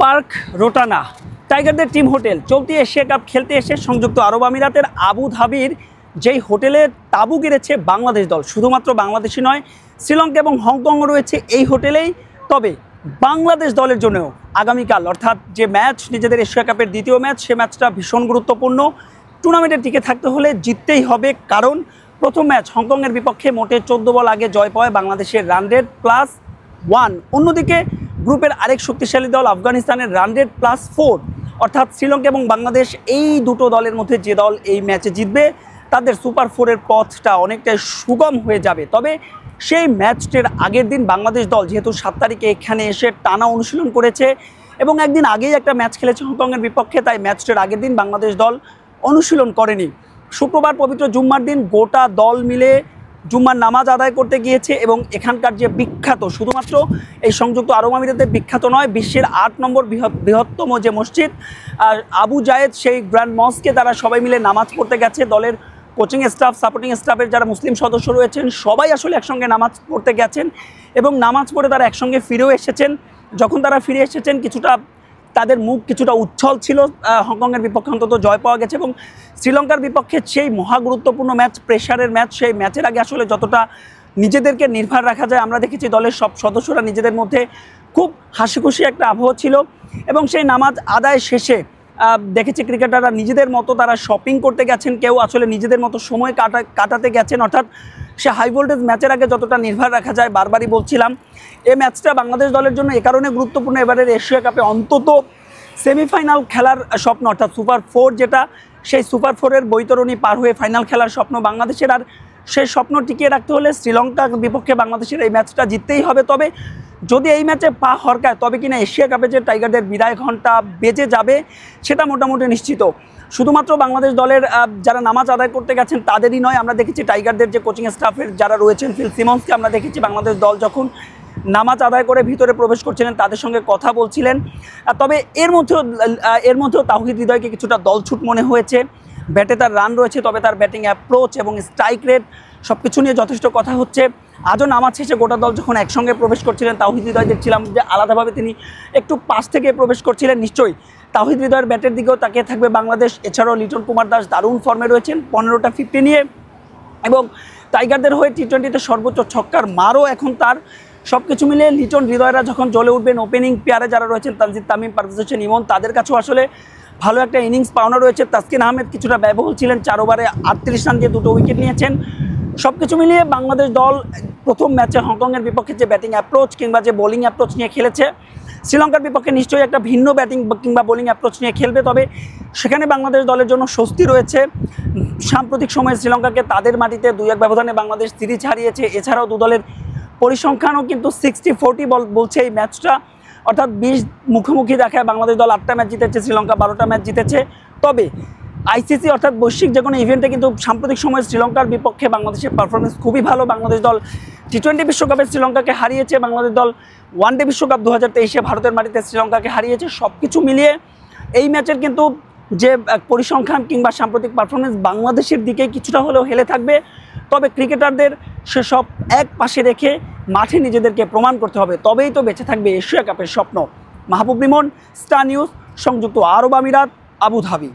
Park Rotana টাইগারদের team hotel চলতি Asia cup খেলতে এসে সংযুক্ত আরব আমিরাতের আবু ধাবির যেই হোটেলে তাঁবু গেড়েছে বাংলাদেশ দল, শুধুমাত্র বাংলাদেশি নয়, শ্রীলঙ্কা এবং হংকংও রয়েছে এই হোটেলেই। তবে বাংলাদেশ দলের জন্যও আগামীকাল অর্থাৎ যে ম্যাচ, নিজেদের এশিয়া কাপের দ্বিতীয় ম্যাচ, সে ম্যাচটা ভীষণ গুরুত্বপূর্ণ। টুর্নামেন্টে টিকে থাকতে হলে জিততেই হবে, কারণ প্রথম ম্যাচ হংকংয়ের বিপক্ষে মোটে 14 বল আগে জয় পায় বাংলাদেশের রান রেট +1। অন্যদিকে গ্রুপের আরেক শক্তিশালী দল আফগানিস্তানের রান রেট +4। অর্থাৎ শ্রীলঙ্কা এবং বাংলাদেশ এই দুটো দলের মধ্যে যে দল এই ম্যাচে জিতবে তাদের সুপার 4-এর পথটা অনেকটাই সুগম হয়ে যাবে। তবে সেই ম্যাচটির আগের দিন বাংলাদেশ দল যেহেতু 7 তারিখে এখানে এসে টানা অনুশীলন করেছে এবং একদিন আগেই একটা ম্যাচ খেলেছে হংকংয়ের বিপক্ষে, তাই ম্যাচটির আগের দিন বাংলাদেশ দল অনুশীলন করেনি। শুক্রবার পবিত্র জুম্মার দিন গোটা দল মিলে জুম্মার নামাজ আদায় করতে গিয়েছে এবং এখানকার যে বিখ্যাত, শুধুমাত্র এই সংযুক্ত আরব আমিরাতের বিখ্যাত নয়, বিশ্বের 8 নম্বর বৃহত্তম যে মসজিদ আবু জায়েদ, সেই গ্র্যান্ড মস্কে তারা সবাই মিলে নামাজ পড়তে গেছে। দলের কোচিং স্টাফ, সাপোর্টিং স্টাফের যারা মুসলিম সদস্য রয়েছেন সবাই আসলে একসঙ্গে নামাজ পড়তে গেছেন এবং নামাজ পড়ে তারা একসঙ্গে ফিরেও এসেছেন। যখন তারা ফিরে এসেছেন কিছুটা তাদের মুখ কিছুটা উচ্ছল ছিল, হংকংয়ের বিপক্ষে অন্তত জয় পাওয়া গেছে এবং শ্রীলঙ্কার বিপক্ষে সেই মহা গুরুত্বপূর্ণ ম্যাচ, প্রেশারের ম্যাচ, সেই ম্যাচের আগে আসলে যতটা নিজেদেরকে নির্ভর রাখা যায় আমরা দেখেছি দলের সব সদস্যরা নিজেদের মধ্যে খুব হাসি খুশি একটা আবহ ছিল। এবং সেই নামাজ আদায় শেষে দেখেছি ক্রিকেটাররা নিজেদের মতো তারা শপিং করতে গেছেন, কেউ আসলে নিজেদের মতো সময় কাটাতে গেছেন। অর্থাৎ সে হাই ভোল্টেজ ম্যাচের আগে যতটা নির্ভর রাখা যায়, বারবারই বলছিলাম এই ম্যাচটা বাংলাদেশ দলের জন্য এ কারণে গুরুত্বপূর্ণ, এবারের এশিয়া কাপে অন্তত সেমিফাইনাল খেলার স্বপ্ন অর্থাৎ সুপার 4 যেটা, সেই সুপার 4-এর বৈতরণী পার হয়ে ফাইনাল খেলার স্বপ্ন বাংলাদেশের। আর সেই স্বপ্ন টিকিয়ে রাখতে হলে শ্রীলঙ্কার বিপক্ষে বাংলাদেশের এই ম্যাচটা জিততেই হবে। তবে যদি এই ম্যাচে পা হরকায় তবে কিনা এশিয়া কাপে যে টাইগারদের বিদায় ঘণ্টা বেজে যাবে সেটা মোটামুটি নিশ্চিত। শুধুমাত্র বাংলাদেশ দলের যারা নামাজ আদায় করতে গেছেন তাদেরই নয়, আমরা দেখেছি টাইগারদের যে কোচিং স্টাফের যারা রয়েছেন, ফিল সিমন্সকে আমরা দেখেছি বাংলাদেশ দল যখন নামাজ আদায় করে ভিতরে প্রবেশ করছিলেন তাদের সঙ্গে কথা বলছিলেন। তবে এর মধ্যেও তাওহিদ হৃদয়কে কিছুটা দলছুট মনে হয়েছে। ব্যাটে তার রান রয়েছে, তবে তার ব্যাটিং অ্যাপ্রোচ এবং স্ট্রাইক রেট সব কিছু নিয়ে যথেষ্ট কথা হচ্ছে। আজও নামাজ শেষে গোটা দল যখন একসঙ্গে প্রবেশ করছিলেন, তাওহিদ হৃদয় দেখছিলাম যে আলাদাভাবে তিনি একটু পাশ থেকে প্রবেশ করছিলেন। নিশ্চয়ই তাওহিদ হৃদয়ের ব্যাটের দিকেও তাকিয়ে থাকবে বাংলাদেশ। এছাড়াও লিটন কুমার দাস দারুণ ফর্মে রয়েছেন 15টা 50 নিয়ে, এবং টাইগারদের হয়ে টি-20তে সর্বোচ্চ ছক্কার মারও এখন তার। সব কিছু মিলে লিটন হৃদয়রা যখন জ্বলে উঠবেন, ওপেনিং পেয়ারে যারা রয়েছেন তানজিদ তামিম, পারভেজ হোসেন ইমন, তাদের কাছেও আসলে ভালো একটা ইনিংস পাওনা রয়েছে। তাসকিন আহমেদ কিছুটা ব্যয়বহুল ছিলেন, 4 ওভারে 38 রান দিয়ে 2টো উইকেট নিয়েছেন। সব কিছু মিলিয়ে বাংলাদেশ দল প্রথম ম্যাচে হংকংয়ের বিপক্ষে যে ব্যাটিং অ্যাপ্রোচ কিংবা যে বোলিং অ্যাপ্রোচ নিয়ে খেলেছে, শ্রীলঙ্কার বিপক্ষে নিশ্চয়ই একটা ভিন্ন ব্যাটিং কিংবা বোলিং অ্যাপ্রোচ নিয়ে খেলবে। তবে সেখানে বাংলাদেশ দলের জন্য স্বস্তি রয়েছে। সাম্প্রতিক সময়ে শ্রীলঙ্কাকে তাদের মাটিতে 2-1 ব্যবধানে বাংলাদেশ সিরিজ হারিয়েছে। এছাড়াও দু দলের পরিসংখ্যানও কিন্তু 60-40 বলছে এই ম্যাচটা, অর্থাৎ 20 মুখোমুখি দেখায় বাংলাদেশ দল 8টা ম্যাচ জিতেছে, শ্রীলঙ্কা 12টা ম্যাচ জিতেছে। তবে আইসিসি অর্থাৎ বৈশ্বিক যে কোনো ইভেন্টে কিন্তু সাম্প্রতিক সময়ে শ্রীলঙ্কার বিপক্ষে বাংলাদেশের পারফরমেন্স খুবই ভালো। বাংলাদেশ দল টি-20 বিশ্বকাপে শ্রীলঙ্কাকে হারিয়েছে, বাংলাদেশ দল ওয়ানডে বিশ্বকাপ 2023-এ ভারতের মাটিতে শ্রীলঙ্কাকে হারিয়েছে। সব কিছু মিলিয়ে এই ম্যাচের কিন্তু যে পরিসংখ্যান কিংবা সাম্প্রতিক পারফরমেন্স বাংলাদেশের দিকে কিছুটা হলেও হেলে থাকবে। তবে ক্রিকেটারদের সেসব এক পাশে রেখে মাঠে নিজেদেরকে প্রমাণ করতে হবে, তবেই তো বেঁচে থাকবে এশিয়া কাপের স্বপ্ন। মাহবুব রিমন, স্টার নিউজ, সংযুক্ত আরব আমিরাত, আবু ধাবি।